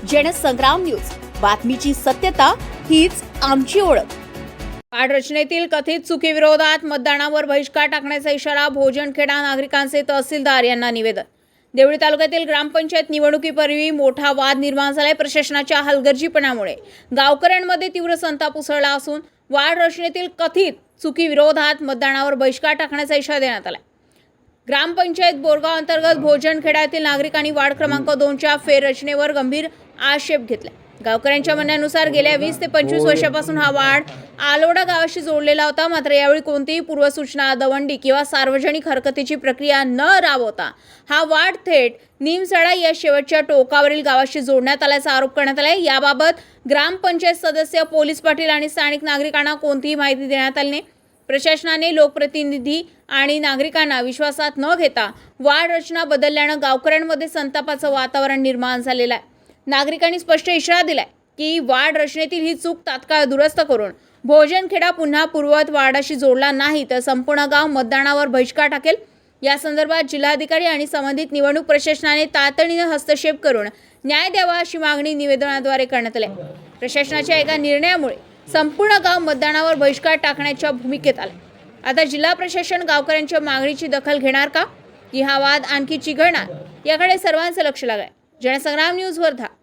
Jansangram news, बातमीची सत्यता हीच आमची ओळख। वाढ रचनेतील कथित चुकीविरोधात मतदानावर बहिष्कार टाकण्याचा इशारा भोजनखेडा नागरिकांचे तहसीलदार यांना निवेदन। देवळी तालुक्यातील ग्रामपंचायत निवडणुकीपूर्वी मोठा वाद निर्माण झालाय। प्रशासनाच्या हलगर्जीपणामुळे गावकऱ्यांमध्ये तीव्र संताप उसळला असून वाढ रचनेतील कथित चुकीविरोधात मतदानावर बहिष्कार टाकण्याचा इशारा देण्यात आला। ग्रामपंचायत बोरगाव अंतर्गत भोजनखेड्यातील नागरिकांनी वार्ड क्रमांक 2च्या फेररचनेवर गंभीर आक्षेप घेतला। गावकऱ्यांच्या म्हणण्यानुसार गेल्या 20 ते 25 वर्षापासून हा वार्ड आलोडा गावाशी जोडलेला होता। मात्र यावेळी कोणतीही पूर्वसूचना, दवंडी किंवा सार्वजनिक हरकतीची प्रक्रिया न राबवता हा वार्ड थेट निमसडा या शेवटच्या टोकावरील गावाशी जोडण्यात आल्याचा आरोप करण्यात आला। याबाबत ग्रामपंचायत सदस्य, पोलीस पाटील आणि स्थानिक नागरिकांना कोणतीही माहिती देण्यात आली नाही। प्रशासनाने लोकप्रतिनिधी आणि नागरिकांना विश्वासात न घेता वार्ड रचना बदलल्याने गावकऱ्यांमध्ये संतापाचं वातावरण निर्माण झालेलं आहे। नागरिकांनी स्पष्ट इशारा दिलाय की वार्ड रचनेतील ही चूक तात्काळ दुरुस्त करून भोजनखेडा पुन्हा पूर्ववत वार्डाशी जोडला नाही तर संपूर्ण गाव मतदानावर बहिष्कार टाकेल। या संदर्भात जिल्हाधिकारी आणि संबंधित निवडणूक प्रशासनाने तातडीने हस्तक्षेप करून न्याय द्यावा अशी मागणी निवेदनाद्वारे करण्यात आली। प्रशासनाच्या एका निर्णयामुळे संपूर्ण गाव मतदानावर बहिष्कार टाकण्याच्या भूमिकेत आले। आता जिल्हा प्रशासन गावकऱ्यांच्या मागणीची दखल घेणार का, की हा वाद आणखी चिघळणार, याकडे सर्वांचं लक्ष लागलंय। जनसंग्राम न्यूज वर्धा।